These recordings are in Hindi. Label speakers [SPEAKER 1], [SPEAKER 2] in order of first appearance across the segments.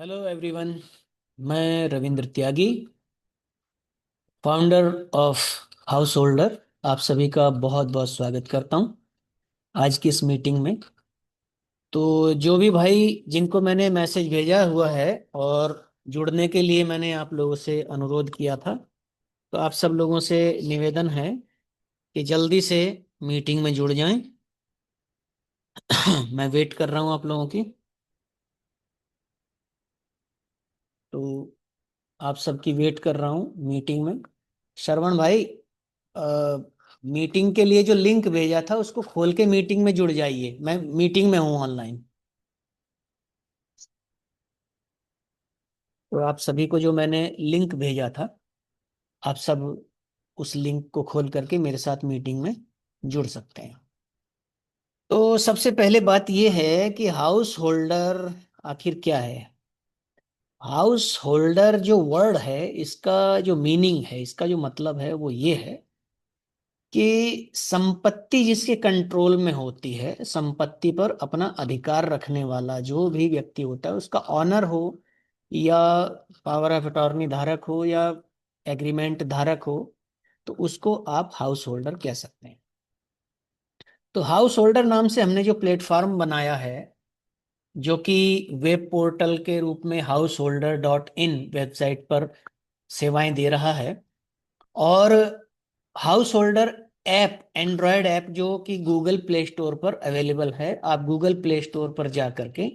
[SPEAKER 1] Hello everyone. मैं रविंद्र त्यागी, फाउंडर ऑफ हाउस होल्डर। आप सभी का बहुत बहुत स्वागत करता हूं आज की इस मीटिंग में। तो जो भी भाई जिनको मैंने मैसेज भेजा हुआ है और जुड़ने के लिए मैंने आप लोगों से अनुरोध किया था, तो आप सब लोगों से निवेदन है कि जल्दी से मीटिंग में जुड़ जाएं। मैं वेट कर रहा हूं आप लोगों की। तो आप सबकी वेट कर रहा हूं मीटिंग में। श्रवण भाई, मीटिंग के लिए जो लिंक भेजा था उसको खोल के मीटिंग में जुड़ जाइए। मैं मीटिंग में हूँ ऑनलाइन। तो आप सभी को जो मैंने लिंक भेजा था, आप सब उस लिंक को खोल करके मेरे साथ मीटिंग में जुड़ सकते हैं। तो सबसे पहले बात यह है कि हाउस होल्डर आखिर क्या है। हाउस होल्डर जो वर्ड है, इसका जो मीनिंग है, इसका जो मतलब है वो ये है कि संपत्ति जिसके कंट्रोल में होती है, संपत्ति पर अपना अधिकार रखने वाला जो भी व्यक्ति होता है, उसका ऑनर हो या पावर ऑफ अटॉर्नी धारक हो या एग्रीमेंट धारक हो, तो उसको आप हाउस होल्डर कह सकते हैं। तो हाउस होल्डर नाम से हमने जो प्लेटफॉर्म बनाया है, जो कि वेब पोर्टल के रूप में householder.in वेबसाइट पर सेवाएं दे रहा है, और house holder app, Android app जो कि गूगल प्ले स्टोर पर अवेलेबल है। आप गूगल प्ले स्टोर पर जा करके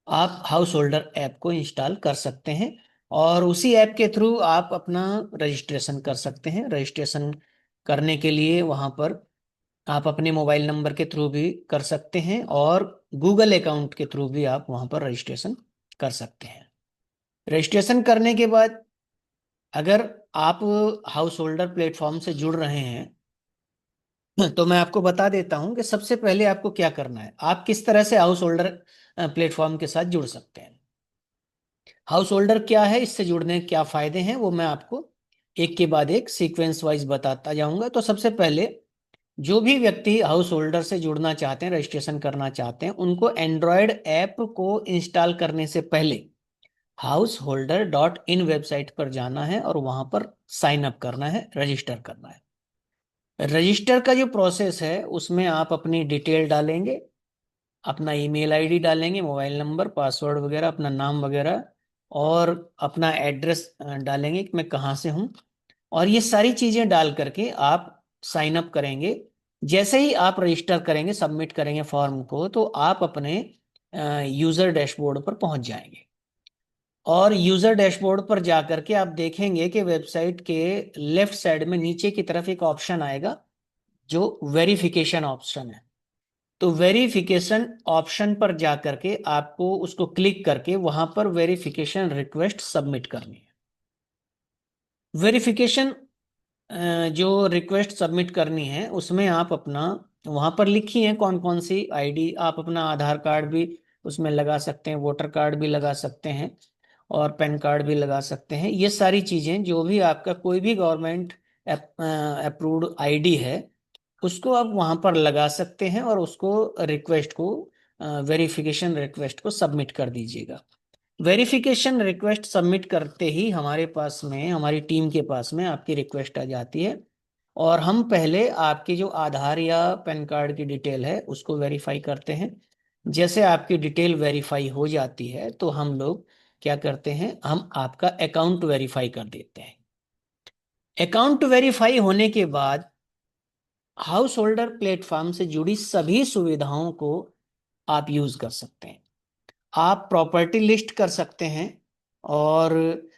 [SPEAKER 1] आप हाउस होल्डर ऐप को इंस्टॉल कर सकते हैं, और उसी ऐप के थ्रू आप अपना रजिस्ट्रेशन कर सकते हैं। रजिस्ट्रेशन करने के लिए वहां पर आप अपने मोबाइल नंबर के थ्रू भी कर सकते हैं, और गूगल अकाउंट के थ्रू भी आप वहां पर रजिस्ट्रेशन कर सकते हैं। रजिस्ट्रेशन करने के बाद अगर आप हाउस होल्डर प्लेटफॉर्म से जुड़ रहे हैं, तो मैं आपको बता देता हूं कि सबसे पहले आपको क्या करना है, आप किस तरह से हाउस होल्डर प्लेटफॉर्म के साथ जुड़ सकते हैं। हाउस होल्डर क्या है, इससे जुड़ने के क्या फायदे हैं, वो मैं आपको एक के बाद एक सीक्वेंस वाइज बताता जाऊंगा। तो सबसे पहले जो भी व्यक्ति हाउस होल्डर से जुड़ना चाहते हैं, रजिस्ट्रेशन करना चाहते हैं, उनको एंड्रॉयड ऐप को इंस्टॉल करने से पहले householder.in वेबसाइट पर जाना है और वहां पर साइन अप करना है, रजिस्टर करना है। रजिस्टर का जो प्रोसेस है उसमें आप अपनी डिटेल डालेंगे, अपना ईमेल आईडी डालेंगे, मोबाइल नंबर, पासवर्ड वगैरह, अपना नाम वगैरह, और अपना एड्रेस डालेंगे कि मैं कहाँ से हूँ। और ये सारी चीजें डाल करके आप साइन अप करेंगे। जैसे ही आप रजिस्टर करेंगे, सबमिट करेंगे फॉर्म को, तो आप अपने यूजर डैशबोर्ड पर पहुंच जाएंगे। और यूजर डैशबोर्ड पर जाकर के आप देखेंगे कि वेबसाइट के लेफ्ट साइड में नीचे की तरफ एक ऑप्शन आएगा जो वेरिफिकेशन ऑप्शन है। तो वेरिफिकेशन ऑप्शन पर जाकर के आपको उसको क्लिक करके वहां पर वेरिफिकेशन रिक्वेस्ट सबमिट करनी है। वेरिफिकेशन जो रिक्वेस्ट सबमिट करनी है उसमें आप अपना, वहां पर लिखी है कौन कौन सी आईडी, आप अपना आधार कार्ड भी उसमें लगा सकते हैं, वोटर कार्ड भी लगा सकते हैं, और पैन कार्ड भी लगा सकते हैं। ये सारी चीजें जो भी आपका कोई भी गवर्नमेंट अप्रूव्ड आईडी है, उसको आप वहां पर लगा सकते हैं, और उसको रिक्वेस्ट को, वेरिफिकेशन रिक्वेस्ट को सबमिट कर दीजिएगा। वेरिफिकेशन रिक्वेस्ट सबमिट करते ही हमारे पास में, हमारी टीम के पास में आपकी रिक्वेस्ट आ जाती है, और हम पहले आपकी जो आधार या पैन कार्ड की डिटेल है उसको वेरीफाई करते हैं। जैसे आपकी डिटेल वेरीफाई हो जाती है तो हम लोग क्या करते हैं, हम आपका अकाउंट वेरीफाई कर देते हैं। अकाउंट वेरीफाई होने के बाद हाउस होल्डर प्लेटफॉर्म से जुड़ी सभी सुविधाओं को आप यूज कर सकते हैं। आप प्रॉपर्टी लिस्ट कर सकते हैं, और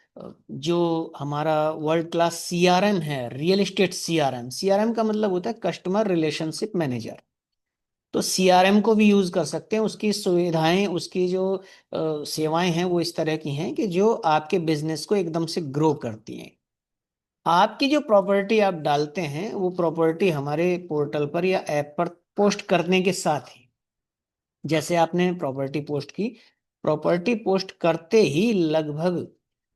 [SPEAKER 1] जो हमारा वर्ल्ड क्लास सीआरएम है, रियल एस्टेट सीआरएम, सीआरएम का मतलब होता है कस्टमर रिलेशनशिप मैनेजर, तो सीआरएम को भी यूज कर सकते हैं। उसकी सुविधाएं, उसकी जो सेवाएं हैं वो इस तरह की हैं कि जो आपके बिजनेस को एकदम से ग्रो करती हैं। आपकी जो प्रॉपर्टी आप डालते हैं वो प्रॉपर्टी हमारे पोर्टल पर या ऐप पर पोस्ट करने के साथ ही, जैसे आपने प्रॉपर्टी पोस्ट की, प्रॉपर्टी पोस्ट करते ही लगभग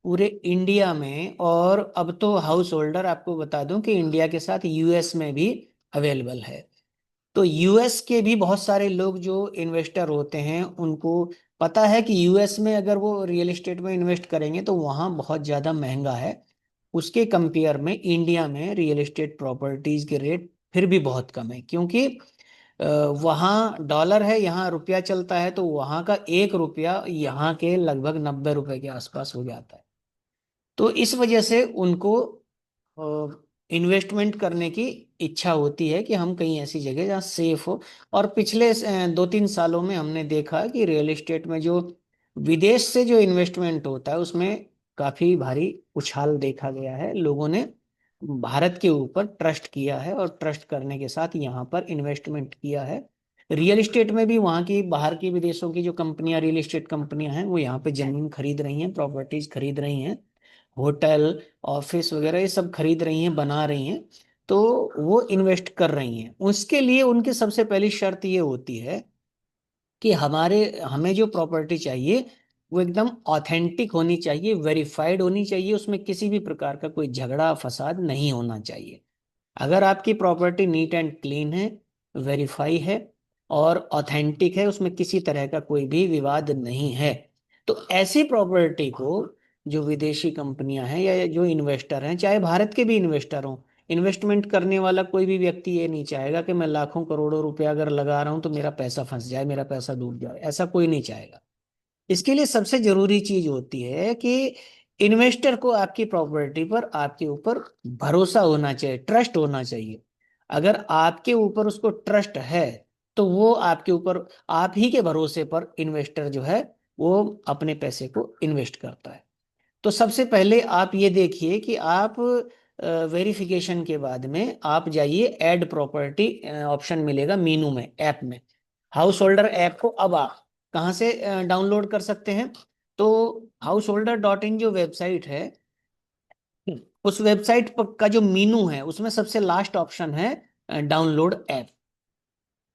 [SPEAKER 1] पूरे इंडिया में, और अब तो हाउस होल्डर आपको बता दूं कि इंडिया के साथ यूएस में भी अवेलेबल है। तो यूएस के भी बहुत सारे लोग जो इन्वेस्टर होते हैं उनको पता है कि यूएस में अगर वो रियल एस्टेट में इन्वेस्ट करेंगे तो वहाँ बहुत ज़्यादा महंगा है। उसके कंपेयर में इंडिया में रियल एस्टेट प्रॉपर्टीज के रेट फिर भी बहुत कम है, क्योंकि अ, वहाँ डॉलर है, यहाँ रुपया चलता है, तो वहाँ का 1 रुपया यहाँ के लगभग 90 रुपए के आसपास हो जाता है। तो इस वजह से उनको इन्वेस्टमेंट करने की इच्छा होती है कि हम कहीं ऐसी जगह जहाँ सेफ हो। और पिछले 2-3 सालों में हमने देखा कि रियल एस्टेट में जो विदेश से जो इन्वेस्टमेंट होता है उसमें काफी भारी उछाल देखा गया है। लोगों ने भारत के ऊपर ट्रस्ट किया है और ट्रस्ट करने के साथ यहाँ पर इन्वेस्टमेंट किया है। रियल एस्टेट में भी वहाँ की, बाहर की, विदेशों की जो कंपनियां, रियल एस्टेट कंपनियां हैं, वो यहाँ पे जमीन खरीद रही हैं, प्रॉपर्टीज खरीद रही हैं, होटल, ऑफिस वगैरह ये सब खरीद रही हैं, बना रही हैं। तो वो इन्वेस्ट कर रही हैं। उसके लिए उनकी सबसे पहली शर्त ये होती है कि हमारे हमें जो प्रॉपर्टी चाहिए वो एकदम ऑथेंटिक होनी चाहिए, वेरीफाइड होनी चाहिए, उसमें किसी भी प्रकार का कोई झगड़ा फसाद नहीं होना चाहिए। अगर आपकी प्रॉपर्टी नीट एंड क्लीन है, वेरीफाई है और ऑथेंटिक है, उसमें किसी तरह का कोई भी विवाद नहीं है, तो ऐसी प्रॉपर्टी को जो विदेशी कंपनियां हैं या जो इन्वेस्टर हैं, चाहे भारत के भी इन्वेस्टर हों, इन्वेस्टमेंट करने वाला कोई भी व्यक्ति ये नहीं चाहेगा कि मैं लाखों करोड़ों रुपया अगर लगा रहा हूं तो मेरा पैसा फंस जाए, मेरा पैसा डूब जाए, ऐसा कोई नहीं चाहेगा। इसके लिए सबसे जरूरी चीज होती है कि इन्वेस्टर को आपकी प्रॉपर्टी पर, आपके ऊपर भरोसा होना चाहिए, ट्रस्ट होना चाहिए। अगर आपके ऊपर उसको ट्रस्ट है तो वो आपके ऊपर, आप ही के भरोसे पर इन्वेस्टर जो है वो अपने पैसे को इन्वेस्ट करता है। तो सबसे पहले आप ये देखिए कि आप वेरिफिकेशन के बाद में आप जाइए, ऐड प्रॉपर्टी ऑप्शन मिलेगा मीनू में, ऐप में। हाउस होल्डर ऐप को अब आप कहाँ से डाउनलोड कर सकते हैं? तो householder.in जो वेबसाइट है, उस वेबसाइट पर का जो मीनू है उसमें सबसे लास्ट ऑप्शन है डाउनलोड ऐप।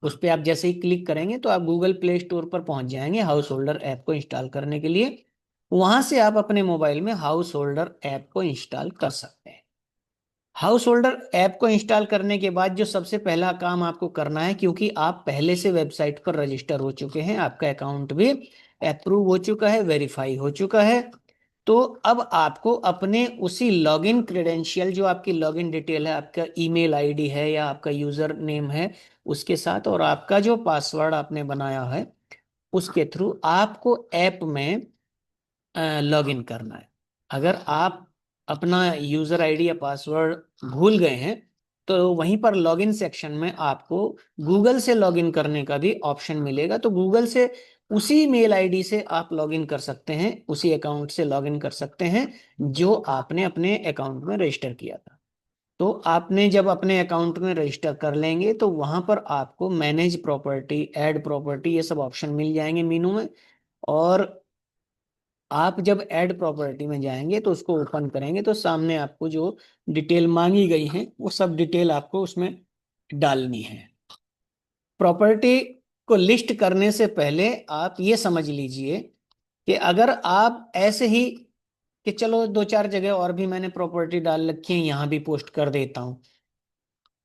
[SPEAKER 1] उस पर आप जैसे ही क्लिक करेंगे तो आप गूगल प्ले स्टोर पर पहुंच जाएंगे हाउस होल्डर ऐप को इंस्टॉल करने के लिए। वहां से आप अपने मोबाइल में हाउस होल्डर ऐप को इंस्टॉल कर सकते हैं। हाउस होल्डर ऐप को इंस्टॉल करने के बाद जो सबसे पहला काम आपको करना है, क्योंकि आप पहले से वेबसाइट पर रजिस्टर हो चुके हैं, आपका अकाउंट भी अप्रूव हो चुका है, वेरीफाई हो चुका है, तो अब आपको अपने उसी लॉगिन क्रेडेंशियल, जो आपकी लॉगिन डिटेल है, आपका ईमेल आईडी है या आपका यूजर नेम है, उसके साथ और आपका जो पासवर्ड आपने बनाया है उसके थ्रू आपको ऐप में लॉग इन करना है। अगर आप अपना यूजर आईडी या पासवर्ड भूल गए हैं तो वहीं पर लॉगिन सेक्शन में आपको गूगल से लॉगिन करने का भी ऑप्शन मिलेगा। तो गूगल से उसी मेल आईडी से आप लॉगिन कर सकते हैं, उसी अकाउंट से लॉगिन कर सकते हैं जो आपने अपने अकाउंट में रजिस्टर किया था। तो आपने जब अपने अकाउंट में रजिस्टर कर लेंगे तो वहां पर आपको मैनेज प्रॉपर्टी, ऐड प्रॉपर्टी, ये सब ऑप्शन मिल जाएंगे मीनू में। और आप जब ऐड प्रॉपर्टी में जाएंगे तो उसको ओपन करेंगे तो सामने आपको जो डिटेल मांगी गई है वो सब डिटेल आपको उसमें डालनी है। प्रॉपर्टी को लिस्ट करने से पहले आप ये समझ लीजिए कि अगर आप ऐसे ही कि चलो 2-4 जगह और भी मैंने प्रॉपर्टी डाल रखी है, यहाँ भी पोस्ट कर देता हूँ,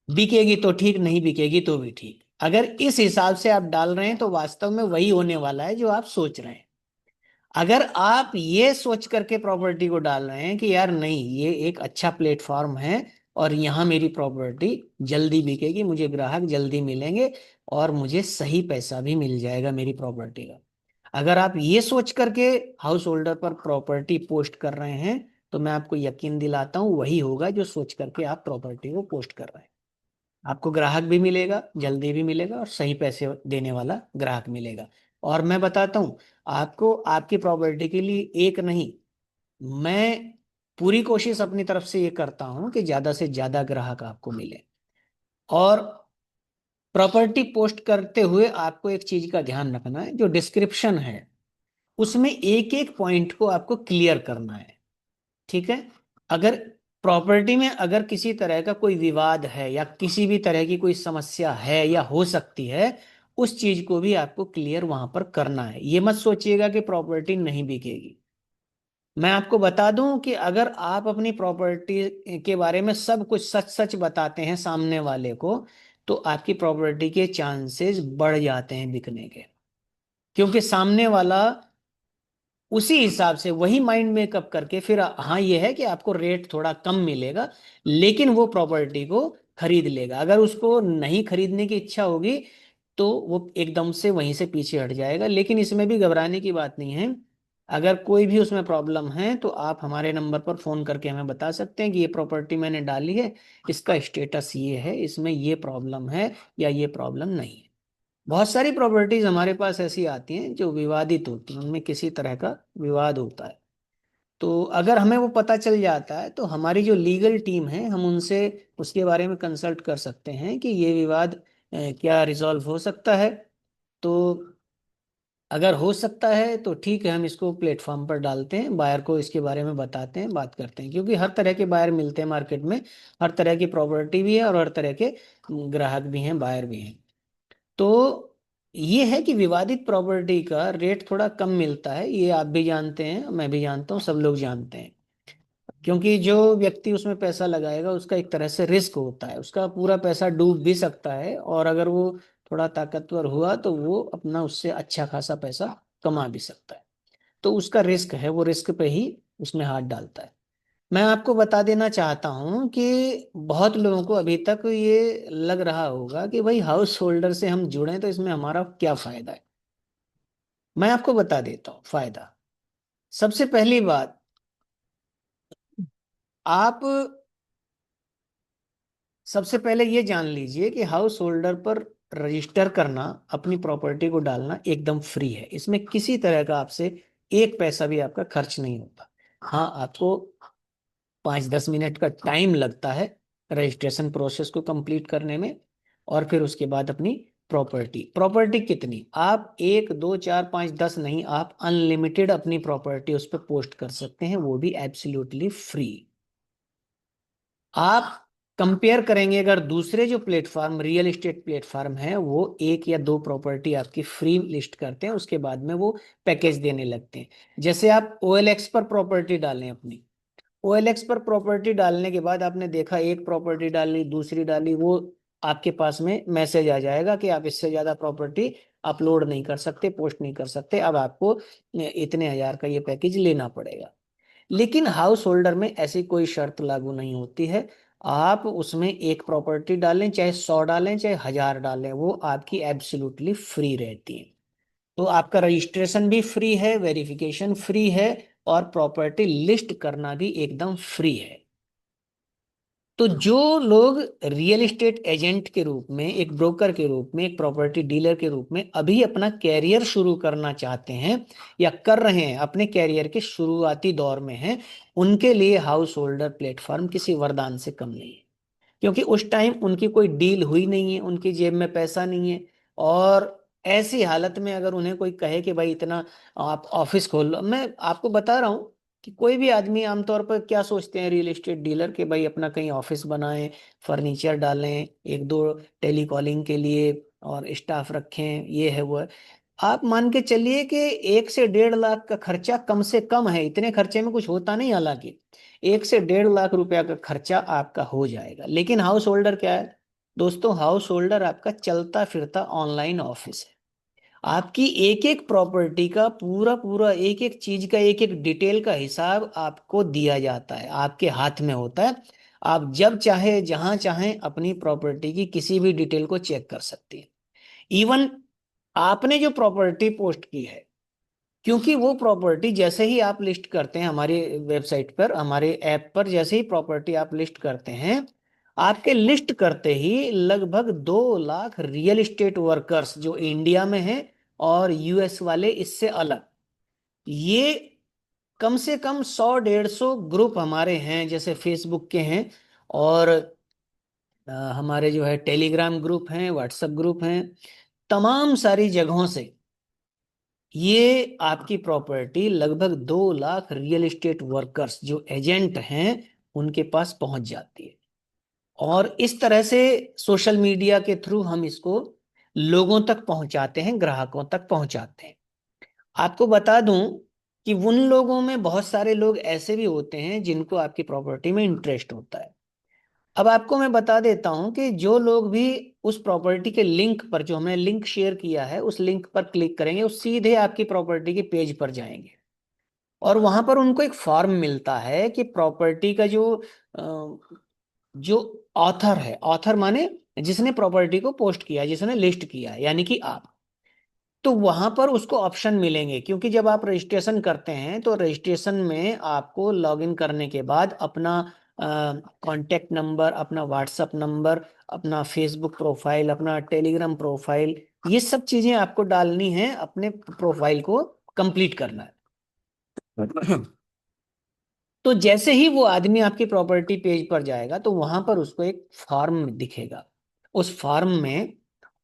[SPEAKER 1] बिकेगी तो ठीक, नहीं बिकेगी तो भी ठीक, अगर इस हिसाब से आप डाल रहे हैं तो वास्तव में वही होने वाला है जो आप सोच रहे हैं। अगर आप ये सोच करके प्रॉपर्टी को डाल रहे हैं कि यार नहीं, ये एक अच्छा प्लेटफॉर्म है और यहाँ मेरी प्रॉपर्टी जल्दी बिकेगी, मुझे ग्राहक जल्दी मिलेंगे और मुझे सही पैसा भी मिल जाएगा मेरी प्रॉपर्टी का, अगर आप ये सोच करके हाउस होल्डर पर प्रॉपर्टी पोस्ट कर रहे हैं तो मैं आपको यकीन दिलाता हूँ वही होगा जो सोच करके आप प्रॉपर्टी को पोस्ट कर रहे हैं। आपको ग्राहक भी मिलेगा, जल्दी भी मिलेगा और सही पैसे देने वाला ग्राहक मिलेगा। और मैं बताता हूँ आपको, आपकी प्रॉपर्टी के लिए एक नहीं, मैं पूरी कोशिश अपनी तरफ से ये करता हूँ कि ज्यादा से ज्यादा ग्राहक आपको मिले। और प्रॉपर्टी पोस्ट करते हुए आपको एक चीज का ध्यान रखना है, जो डिस्क्रिप्शन है उसमें एक एक पॉइंट को आपको क्लियर करना है। ठीक है? अगर प्रॉपर्टी में अगर किसी तरह का कोई विवाद है या किसी भी तरह की कोई समस्या है या हो सकती है, उस चीज को भी आपको क्लियर वहां पर करना है। ये मत सोचिएगा कि प्रॉपर्टी नहीं बिकेगी। मैं आपको बता दूं कि अगर आप अपनी प्रॉपर्टी के बारे में सब कुछ सच सच बताते हैं सामने वाले को, तो आपकी प्रॉपर्टी के चांसेस बढ़ जाते हैं बिकने के, क्योंकि सामने वाला उसी हिसाब से वही माइंड मेकअप करके फिर, हाँ ये है कि आपको रेट थोड़ा कम मिलेगा, लेकिन वो प्रॉपर्टी को खरीद लेगा। अगर उसको नहीं खरीदने की इच्छा होगी तो वो एकदम से वहीं से पीछे हट जाएगा। लेकिन इसमें भी घबराने की बात नहीं है। अगर कोई भी उसमें प्रॉब्लम है तो आप हमारे नंबर पर फोन करके हमें बता सकते हैं कि ये प्रॉपर्टी मैंने डाली है, इसका स्टेटस ये है, इसमें ये प्रॉब्लम है या ये प्रॉब्लम नहीं है। बहुत सारी प्रॉपर्टीज हमारे पास ऐसी आती हैं जो विवादित होती हैं, उनमें किसी तरह का विवाद होता है। तो अगर हमें वो पता चल जाता है तो हमारी जो लीगल टीम है, हम उनसे उसके बारे में कंसल्ट कर सकते हैं कि ये विवाद क्या रिजॉल्व हो सकता है। तो अगर हो सकता है तो ठीक है, हम इसको प्लेटफॉर्म पर डालते हैं, बायर को इसके बारे में बताते हैं, बात करते हैं, क्योंकि हर तरह के बायर मिलते हैं मार्केट में। हर तरह की प्रॉपर्टी भी है और हर तरह के ग्राहक भी हैं, बायर भी हैं। तो ये है कि विवादित प्रॉपर्टी का रेट थोड़ा कम मिलता है, ये आप भी जानते हैं, मैं भी जानता हूँ, सब लोग जानते हैं। क्योंकि जो व्यक्ति उसमें पैसा लगाएगा उसका एक तरह से रिस्क होता है, उसका पूरा पैसा डूब भी सकता है, और अगर वो थोड़ा ताकतवर हुआ तो वो अपना उससे अच्छा खासा पैसा कमा भी सकता है। तो उसका रिस्क है, वो रिस्क पे ही उसमें हाथ डालता है। मैं आपको बता देना चाहता हूं कि बहुत लोगों को अभी तक ये लग रहा होगा कि भाई हाउस होल्डर से हम जुड़े तो इसमें हमारा क्या फायदा है। मैं आपको बता देता हूँ फायदा। सबसे पहली बात, आप सबसे पहले ये जान लीजिए कि हाउस होल्डर पर रजिस्टर करना, अपनी प्रॉपर्टी को डालना एकदम फ्री है। इसमें किसी तरह का आपसे एक पैसा भी आपका खर्च नहीं होता। हाँ, आपको 5-10 मिनट का टाइम लगता है रजिस्ट्रेशन प्रोसेस को कंप्लीट करने में, और फिर उसके बाद अपनी प्रॉपर्टी प्रॉपर्टी कितनी, आप 1 2 4 5 10 नहीं, आप अनलिमिटेड अपनी प्रॉपर्टी उस पर पोस्ट कर सकते हैं, वो भी एब्सोल्युटली फ्री। आप कंपेयर करेंगे अगर दूसरे जो प्लेटफॉर्म, रियल एस्टेट प्लेटफॉर्म है, वो एक या दो प्रॉपर्टी आपकी फ्री लिस्ट करते हैं, उसके बाद में वो पैकेज देने लगते हैं। जैसे आप OLX पर प्रॉपर्टी डालें अपनी, OLX पर प्रॉपर्टी डालने के बाद आपने देखा एक प्रॉपर्टी डाली, दूसरी डाली, वो आपके पास में मैसेज आ जाएगा कि आप इससे ज्यादा प्रॉपर्टी अपलोड नहीं कर सकते, पोस्ट नहीं कर सकते, अब आपको इतने हजार का ये पैकेज लेना पड़ेगा। लेकिन हाउस होल्डर में ऐसी कोई शर्त लागू नहीं होती है। आप उसमें एक प्रॉपर्टी डालें, चाहे 100 डालें, चाहे 1000 डालें, वो आपकी एब्सोल्युटली फ्री रहती है। तो आपका रजिस्ट्रेशन भी फ्री है, वेरिफिकेशन फ्री है, और प्रॉपर्टी लिस्ट करना भी एकदम फ्री है। तो जो लोग रियल एस्टेट एजेंट के रूप में, एक ब्रोकर के रूप में, एक प्रॉपर्टी डीलर के रूप में अभी अपना कैरियर शुरू करना चाहते हैं या कर रहे हैं, अपने कैरियर के शुरुआती दौर में हैं, उनके लिए हाउस होल्डर प्लेटफॉर्म किसी वरदान से कम नहीं है। क्योंकि उस टाइम उनकी कोई डील हुई नहीं है, उनकी जेब में पैसा नहीं है, और ऐसी हालत में अगर उन्हें कोई कहे कि भाई इतना आप ऑफिस खोल लो, मैं आपको बता रहा हूँ कि कोई भी आदमी आमतौर पर क्या सोचते हैं रियल एस्टेट डीलर के, भाई अपना कहीं ऑफिस बनाएं, फर्नीचर डालें, एक दो टेली कॉलिंग के लिए और स्टाफ रखें, ये है वो है। आप मान के चलिए कि 1 से 1.5 लाख का खर्चा कम से कम है, इतने खर्चे में कुछ होता नहीं हालांकि, 1 से 1.5 लाख रुपया का खर्चा आपका हो जाएगा। लेकिन हाउस होल्डर क्या है दोस्तों, हाउस होल्डर आपका चलता फिरता ऑनलाइन ऑफिस है। आपकी एक एक प्रॉपर्टी का पूरा पूरा, एक एक चीज का, एक एक डिटेल का हिसाब आपको दिया जाता है, आपके हाथ में होता है। आप जब चाहे जहां चाहें अपनी प्रॉपर्टी की किसी भी डिटेल को चेक कर सकते हैं। इवन आपने जो प्रॉपर्टी पोस्ट की है, क्योंकि वो प्रॉपर्टी जैसे ही आप लिस्ट करते हैं हमारी वेबसाइट पर, हमारे ऐप पर, जैसे ही प्रॉपर्टी आप लिस्ट करते हैं, आपके लिस्ट करते ही लगभग 2 लाख रियल एस्टेट वर्कर्स जो इंडिया में हैं और US वाले इससे अलग, ये कम से कम 100-150 ग्रुप हमारे हैं, जैसे फेसबुक के हैं, और हमारे जो है टेलीग्राम ग्रुप हैं, व्हाट्सएप ग्रुप हैं, तमाम सारी जगहों से ये आपकी प्रॉपर्टी लगभग 2 लाख रियल एस्टेट वर्कर्स जो एजेंट हैं उनके पास पहुंच जाती है। और इस तरह से सोशल मीडिया के थ्रू हम इसको लोगों तक पहुंचाते हैं, ग्राहकों तक पहुंचाते हैं। आपको बता दूं कि उन लोगों में बहुत सारे लोग ऐसे भी होते हैं जिनको आपकी प्रॉपर्टी में इंटरेस्ट होता है। अब आपको मैं बता देता हूं कि जो लोग भी उस प्रॉपर्टी के लिंक पर, जो हमने लिंक शेयर किया है, उस लिंक पर क्लिक करेंगे, वो सीधे आपकी प्रॉपर्टी के पेज पर जाएंगे। और वहां पर उनको एक फॉर्म मिलता है कि प्रॉपर्टी का जो ऑथर है, ऑथर माने जिसने प्रॉपर्टी को पोस्ट किया, जिसने लिस्ट किया है, यानी कि आप। तो वहां पर उसको ऑप्शन मिलेंगे, क्योंकि जब आप रजिस्ट्रेशन करते हैं तो रजिस्ट्रेशन में आपको लॉगिन करने के बाद अपना कांटेक्ट नंबर, अपना व्हाट्सएप नंबर, अपना फेसबुक प्रोफाइल, अपना टेलीग्राम प्रोफाइल, ये सब चीजें आपको डालनी है, अपने प्रोफाइल को कंप्लीट करना है। तो जैसे ही वो आदमी आपकी प्रॉपर्टी पेज पर जाएगा तो वहां पर उसको एक फॉर्म दिखेगा। उस फॉर्म में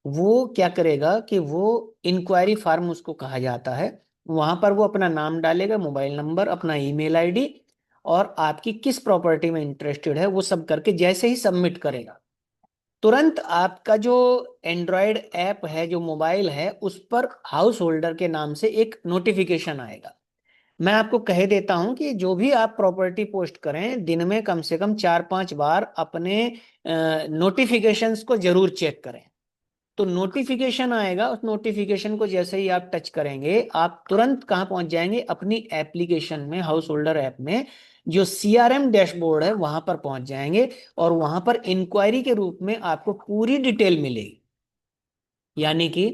[SPEAKER 1] वो क्या करेगा कि वो इंक्वायरी फॉर्म उसको कहा जाता है, वहां पर वो अपना नाम डालेगा, मोबाइल नंबर, अपना ईमेल आईडी, और आपकी किस प्रॉपर्टी में इंटरेस्टेड है वो सब करके जैसे ही सबमिट करेगा, तुरंत आपका जो एंड्रॉयड ऐप है, जो मोबाइल है, उस पर हाउस होल्डर के नाम से एक नोटिफिकेशन आएगा। मैं आपको कह देता हूं कि जो भी आप प्रॉपर्टी पोस्ट करें, दिन में कम से कम 4-5 बार अपने नोटिफिकेशंस को जरूर चेक करें। तो नोटिफिकेशन आएगा, उस नोटिफिकेशन को जैसे ही आप टच करेंगे, आप तुरंत कहाँ पहुंच जाएंगे, अपनी एप्लीकेशन में, हाउस होल्डर ऐप में जो सीआरएम डैशबोर्ड है वहां पर पहुंच जाएंगे। और वहां पर इंक्वायरी के रूप में आपको पूरी डिटेल मिलेगी, यानी कि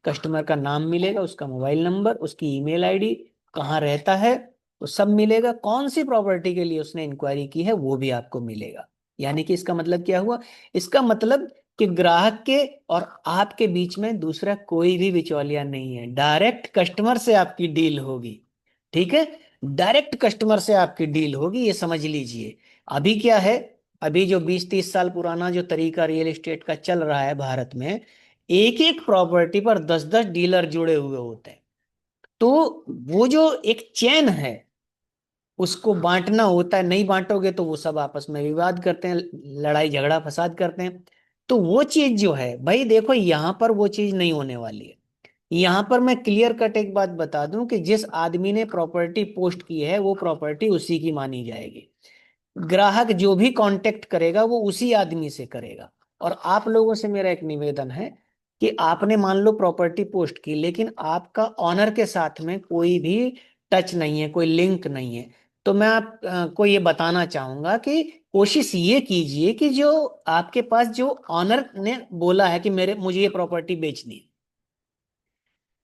[SPEAKER 1] कस्टमर का नाम मिलेगा, उसका मोबाइल नंबर, उसकी ईमेल आईडी, कहाँ रहता है, वो सब मिलेगा। कौन सी प्रॉपर्टी के लिए उसने इंक्वायरी की है वो भी आपको मिलेगा। यानी कि इसका मतलब क्या हुआ, इसका मतलब कि ग्राहक के और आपके बीच में दूसरा कोई भी बिचौलिया नहीं है, डायरेक्ट कस्टमर से आपकी डील होगी। ठीक है, डायरेक्ट कस्टमर से आपकी डील होगी, ये समझ लीजिए। अभी क्या है, अभी जो 20-30 साल पुराना जो तरीका रियल एस्टेट का चल रहा है भारत में, एक एक प्रॉपर्टी पर 10-10 डीलर जुड़े हुए होते हैं। तो वो जो एक चेन है, उसको बांटना होता है, नहीं बांटोगे तो वो सब आपस में विवाद करते हैं, लड़ाई झगड़ा फसाद करते हैं। तो वो चीज जो है भाई, देखो यहां पर वो चीज नहीं होने वाली है। यहां पर मैं क्लियर कट एक बात बता दूं कि जिस आदमी ने प्रॉपर्टी पोस्ट की है वो प्रॉपर्टी उसी की मानी जाएगी। ग्राहक जो भी कांटेक्ट करेगा वो उसी आदमी से करेगा। और आप लोगों से मेरा एक निवेदन है कि आपने मान लो प्रॉपर्टी पोस्ट की, लेकिन आपका ऑनर के साथ में कोई भी टच नहीं है, कोई लिंक नहीं है, तो मैं को ये बताना चाहूंगा कि कोशिश ये कीजिए कि जो आपके पास जो ऑनर ने बोला है कि मेरे मुझे ये प्रॉपर्टी बेचनी है,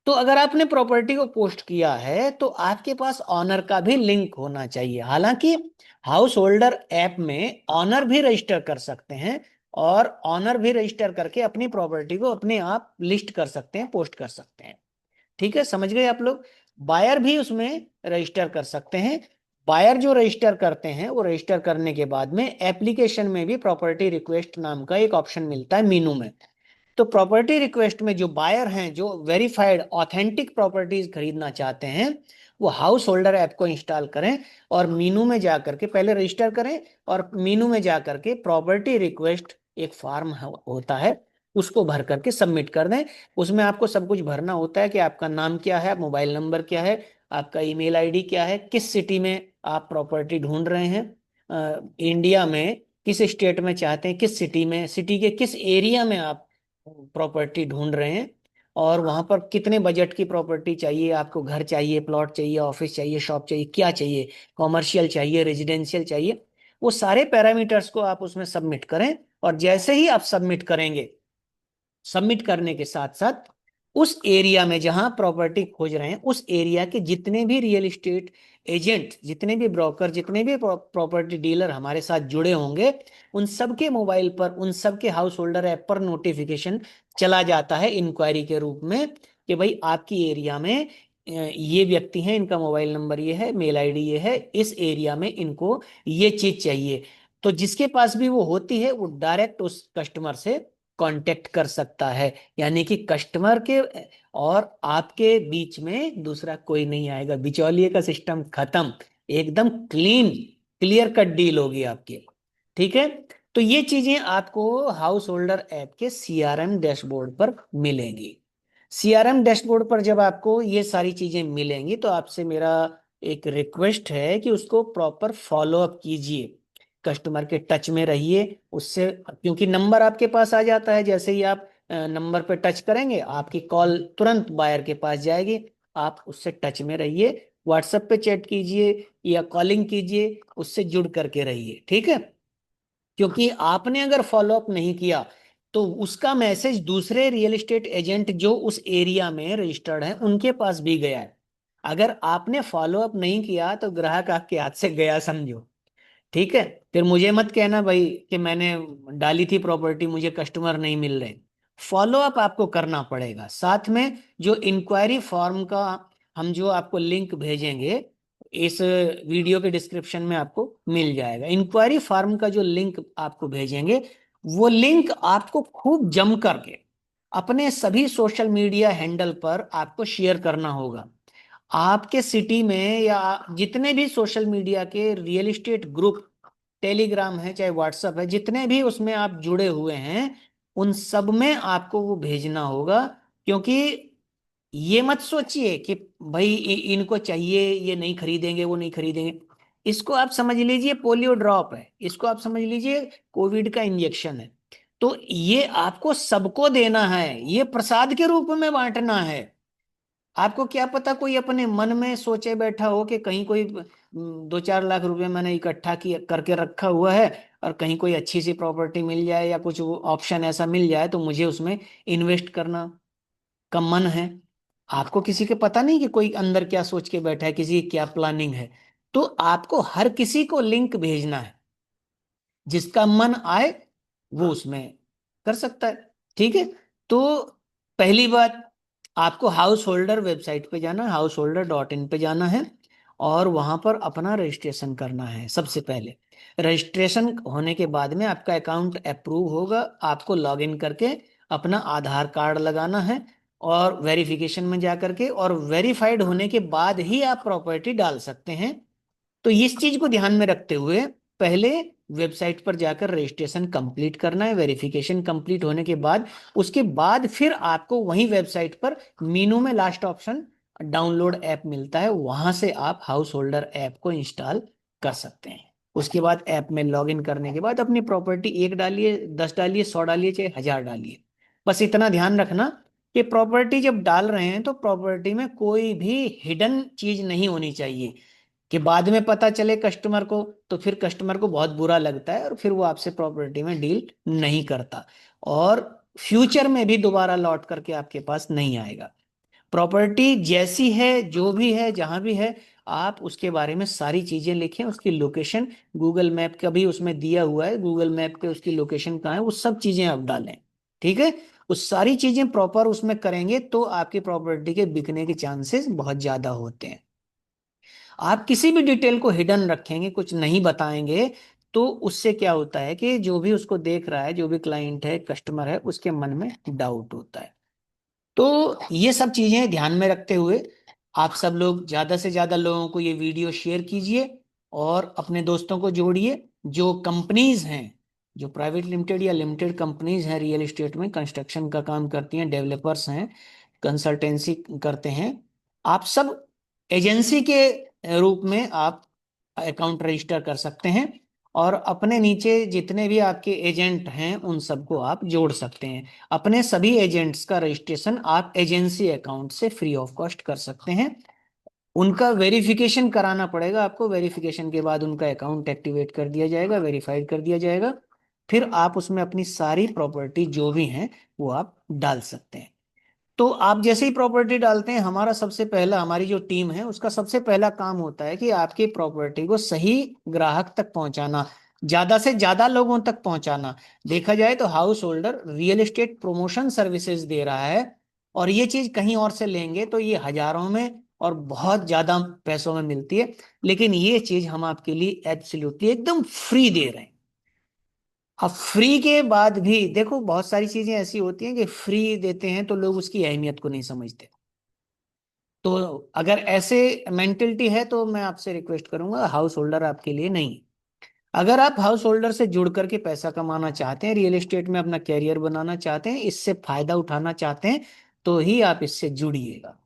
[SPEAKER 1] तो अगर आपने प्रॉपर्टी को पोस्ट किया है तो आपके पास ऑनर का भी लिंक होना चाहिए। हालांकि हाउस होल्डर ऐप में ऑनर भी रजिस्टर कर सकते हैं, और ऑनर भी रजिस्टर करके अपनी प्रॉपर्टी को अपने आप लिस्ट कर सकते हैं, पोस्ट कर सकते हैं। ठीक है, समझ गए आप लोग। बायर भी उसमें रजिस्टर कर सकते हैं। बायर जो रजिस्टर करते हैं, वो रजिस्टर करने के बाद में एप्लीकेशन में भी प्रॉपर्टी रिक्वेस्ट नाम का एक ऑप्शन मिलता है मीनू में। तो प्रॉपर्टी रिक्वेस्ट में जो बायर हैं, जो वेरीफाइड ऑथेंटिक प्रॉपर्टीज खरीदना चाहते हैं, वो हाउस होल्डर ऐप को इंस्टॉल करें और मीनू में जा करके पहले रजिस्टर करें, और मीनू में जा करके प्रॉपर्टी रिक्वेस्ट एक फॉर्म होता है, उसको भर करके सबमिट कर दें। उसमें आपको सब कुछ भरना होता है कि आपका नाम क्या है, मोबाइल नंबर क्या है, आपका ईमेल आईडी क्या है, किस सिटी में आप प्रॉपर्टी ढूंढ रहे हैं, इंडिया में किस स्टेट में चाहते हैं, किस सिटी में, सिटी के किस एरिया में आप प्रॉपर्टी ढूंढ रहे हैं, और वहां पर कितने बजट की प्रॉपर्टी चाहिए आपको, घर चाहिए, प्लॉट चाहिए, ऑफिस चाहिए, शॉप चाहिए, क्या चाहिए, कॉमर्शियल चाहिए, रेजिडेंशियल चाहिए, वो सारे पैरामीटर्स को आप उसमें सबमिट करें। और जैसे ही आप सबमिट करेंगे, सबमिट करने के साथ साथ उस एरिया में जहां प्रॉपर्टी खोज रहे हैं, उस एरिया के जितने भी रियल एस्टेट एजेंट, जितने भी ब्रोकर, जितने भी प्रॉपर्टी डीलर हमारे साथ जुड़े होंगे, उन सबके मोबाइल पर, उन सबके हाउस होल्डर ऐप पर नोटिफिकेशन चला जाता है इंक्वायरी के रूप में कि भाई आपकी एरिया में ये व्यक्ति हैं, इनका मोबाइल नंबर ये है, मेल आईडी ये है, इस एरिया में इनको ये चीज चाहिए। तो जिसके पास भी वो होती है वो डायरेक्ट उस कस्टमर से कांटेक्ट कर सकता है। यानी कि कस्टमर के और आपके बीच में दूसरा कोई नहीं आएगा, बिचौलिए का सिस्टम खत्म, एकदम क्लीन क्लियर कट डील होगी आपकी। ठीक है, तो ये चीजें आपको हाउस होल्डर ऐप के सीआरएम डैशबोर्ड पर मिलेंगी। सीआरएम डैशबोर्ड पर जब आपको ये सारी चीजें मिलेंगी तो आपसे मेरा एक रिक्वेस्ट है कि उसको प्रॉपर फॉलो अप कीजिए। कस्टमर के टच में रहिए उससे, क्योंकि नंबर आपके पास आ जाता है, जैसे ही आप नंबर पे टच करेंगे आपकी कॉल तुरंत बायर के पास जाएगी। आप उससे टच में रहिए, व्हाट्सएप पे चैट कीजिए या कॉलिंग कीजिए, उससे जुड़ करके रहिए, ठीक है। क्योंकि आपने अगर फॉलो अप नहीं किया तो उसका मैसेज दूसरे रियल एस्टेट एजेंट जो उस एरिया में रजिस्टर्ड है उनके पास भी गया है। अगर आपने फॉलो अप नहीं किया तो ग्राहक आपके हाथ से गया समझो, ठीक है। फिर मुझे मत कहना भाई कि मैंने डाली थी प्रॉपर्टी मुझे कस्टमर नहीं मिल रहे। फॉलो अप आपको करना पड़ेगा। साथ में जो इंक्वायरी फॉर्म का हम जो आपको लिंक भेजेंगे, इस वीडियो के डिस्क्रिप्शन में आपको मिल जाएगा। इंक्वायरी फॉर्म का जो लिंक आपको भेजेंगे, वो लिंक आपको खूब जम करके अपने सभी सोशल मीडिया हैंडल पर आपको शेयर करना होगा। आपके सिटी में या जितने भी सोशल मीडिया के रियल एस्टेट ग्रुप, टेलीग्राम है चाहे व्हाट्सएप है, जितने भी उसमें आप जुड़े हुए हैं उन सब में आपको वो भेजना होगा। क्योंकि ये मत सोचिए कि भाई इनको चाहिए ये नहीं खरीदेंगे वो नहीं खरीदेंगे। इसको आप समझ लीजिए पोलियो ड्रॉप है, इसको आप समझ लीजिए कोविड का इंजेक्शन है। तो ये आपको सबको देना है, ये प्रसाद के रूप में बांटना है। आपको क्या पता कोई अपने मन में सोचे बैठा हो कि कहीं कोई 2-4 लाख रुपए मैंने इकट्ठा किया करके रखा हुआ है और कहीं कोई अच्छी सी प्रॉपर्टी मिल जाए या कुछ ऑप्शन ऐसा मिल जाए तो मुझे उसमें इन्वेस्ट करना का मन है। आपको किसी के पता नहीं कि कोई अंदर क्या सोच के बैठा है, किसी की क्या प्लानिंग है। तो आपको हर किसी को लिंक भेजना है, जिसका मन आए वो उसमें कर सकता है, ठीक है। तो पहली बात, आपको हाउस होल्डर वेबसाइट पे जाना है, householder.in पे जाना है और वहां पर अपना रजिस्ट्रेशन करना है। सबसे पहले रजिस्ट्रेशन होने के बाद में आपका अकाउंट अप्रूव होगा, आपको लॉगिन करके अपना आधार कार्ड लगाना है और वेरिफिकेशन में जा करके, और वेरीफाइड होने के बाद ही आप प्रॉपर्टी डाल सकते हैं। तो इस चीज को ध्यान में रखते हुए पहले वेबसाइट पर जाकर रजिस्ट्रेशन कंप्लीट करना है। वेरिफिकेशन कंप्लीट होने के बाद उसके बाद फिर आपको वही वेबसाइट पर मीनू में लास्ट ऑप्शन डाउनलोड ऐप मिलता है, वहां से आप हाउस होल्डर ऐप को इंस्टॉल कर सकते हैं। उसके बाद ऐप में लॉगिन करने के बाद अपनी प्रॉपर्टी एक डालिए, 10 डालिए, 100 डालिए, चाहे 1000 डालिए। बस इतना ध्यान रखना कि प्रॉपर्टी जब डाल रहे हैं तो प्रॉपर्टी में कोई भी हिडन चीज नहीं होनी चाहिए कि बाद में पता चले कस्टमर को तो फिर कस्टमर को बहुत बुरा लगता है और फिर वो आपसे प्रॉपर्टी में डील नहीं करता और फ्यूचर में भी दोबारा लौट करके आपके पास नहीं आएगा। प्रॉपर्टी जैसी है, जो भी है, जहां भी है, आप उसके बारे में सारी चीजें लिखें, उसकी लोकेशन गूगल मैप का भी उसमें दिया हुआ है, गूगल मैप पे उसकी लोकेशन कहाँ है वो सब चीजें आप डालें, ठीक है। उस सारी चीजें प्रॉपर उसमें करेंगे तो आपकी प्रॉपर्टी के बिकने के चांसेस बहुत ज्यादा होते हैं। आप किसी भी डिटेल को हिडन रखेंगे, कुछ नहीं बताएंगे, तो उससे क्या होता है कि जो भी उसको देख रहा है, जो भी क्लाइंट है, कस्टमर है, उसके मन में डाउट होता है। तो ये सब चीजें ध्यान में रखते हुए आप सब लोग ज्यादा से ज्यादा लोगों को ये वीडियो शेयर कीजिए और अपने दोस्तों को जोड़िए। जो कंपनीज हैं, जो प्राइवेट लिमिटेड या लिमिटेड कंपनीज हैं रियल एस्टेट में कंस्ट्रक्शन का काम करती हैं, डेवलपर्स हैं, कंसल्टेंसी करते हैं, आप सब एजेंसी के रूप में आप अकाउंट रजिस्टर कर सकते हैं और अपने नीचे जितने भी आपके एजेंट हैं उन सबको आप जोड़ सकते हैं। अपने सभी एजेंट्स का रजिस्ट्रेशन आप एजेंसी अकाउंट से फ्री ऑफ कॉस्ट कर सकते हैं। उनका वेरिफिकेशन कराना पड़ेगा आपको, वेरिफिकेशन के बाद उनका अकाउंट एक्टिवेट कर दिया जाएगा, वेरीफाइड कर दिया जाएगा। फिर आप उसमें अपनी सारी प्रॉपर्टी जो भी हैं वो आप डाल सकते हैं। तो आप जैसे ही प्रॉपर्टी डालते हैं, हमारा सबसे पहला, हमारी जो टीम है उसका सबसे पहला काम होता है कि आपकी प्रॉपर्टी को सही ग्राहक तक पहुंचाना, ज्यादा से ज्यादा लोगों तक पहुंचाना। देखा जाए तो house holder real estate promotion services दे रहा है और ये चीज कहीं और से लेंगे तो ये हजारों में और बहुत ज्यादा पैसों में मिलती है, लेकिन ये चीज हम आपके लिए एब्सोल्युटली एकदम फ्री दे रहे हैं। अब फ्री के बाद भी देखो बहुत सारी चीजें ऐसी होती हैं कि फ्री देते हैं तो लोग उसकी अहमियत को नहीं समझते। तो अगर ऐसे मेंटेलिटी है तो मैं आपसे रिक्वेस्ट करूंगा, हाउस होल्डर आपके लिए नहीं। अगर आप हाउस होल्डर से जुड़ करके पैसा कमाना चाहते हैं, रियल एस्टेट में अपना कैरियर बनाना चाहते हैं, इससे फायदा उठाना चाहते हैं, तो ही आप इससे जुड़िएगा।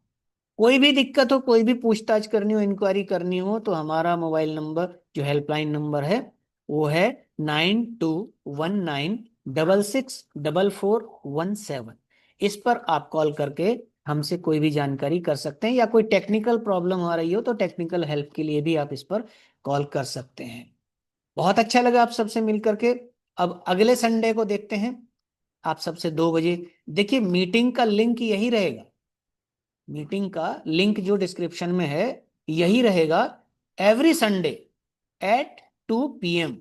[SPEAKER 1] कोई भी दिक्कत हो, कोई भी पूछताछ करनी हो, इंक्वायरी करनी हो, तो हमारा मोबाइल नंबर जो हेल्पलाइन नंबर है वो है 9219664417। इस पर आप कॉल करके हमसे कोई भी जानकारी कर सकते हैं, या कोई टेक्निकल प्रॉब्लम आ रही हो तो टेक्निकल हेल्प के लिए भी आप इस पर कॉल कर सकते हैं। बहुत अच्छा लगा आप सबसे मिल करके। अब अगले संडे को देखते हैं आप सबसे 2 बजे। देखिए, मीटिंग का लिंक यही रहेगा, मीटिंग का लिंक जो डिस्क्रिप्शन में है यही रहेगा। एवरी संडे एट 2 PM,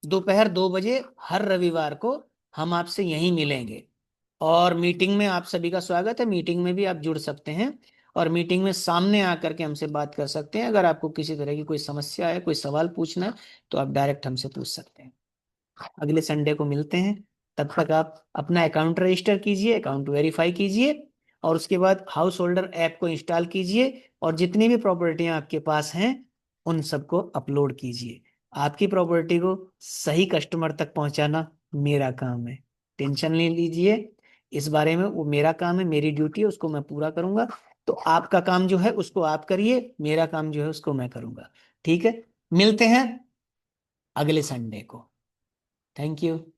[SPEAKER 1] दोपहर 2 बजे हर रविवार को हम आपसे यहीं मिलेंगे। और मीटिंग में आप सभी का स्वागत है, मीटिंग में भी आप जुड़ सकते हैं, और मीटिंग में सामने आकर के हमसे बात कर सकते हैं। अगर आपको किसी तरह की कोई समस्या है, कोई सवाल पूछना है, तो आप डायरेक्ट हमसे पूछ सकते हैं। अगले संडे को मिलते हैं। तब तक आप अपना अकाउंट रजिस्टर कीजिए, अकाउंट वेरीफाई कीजिए, और उसके बाद हाउस होल्डर ऐप को इंस्टॉल कीजिए, और जितनी भी प्रॉपर्टियां आपके पास हैं उन सबको अपलोड कीजिए। आपकी प्रॉपर्टी को सही कस्टमर तक पहुंचाना मेरा काम है, टेंशन नहीं लीजिए इस बारे में। वो मेरा काम है, मेरी ड्यूटी है, उसको मैं पूरा करूंगा। तो आपका काम जो है उसको आप करिए, मेरा काम जो है उसको मैं करूंगा। ठीक है, मिलते हैं अगले संडे को। Thank you.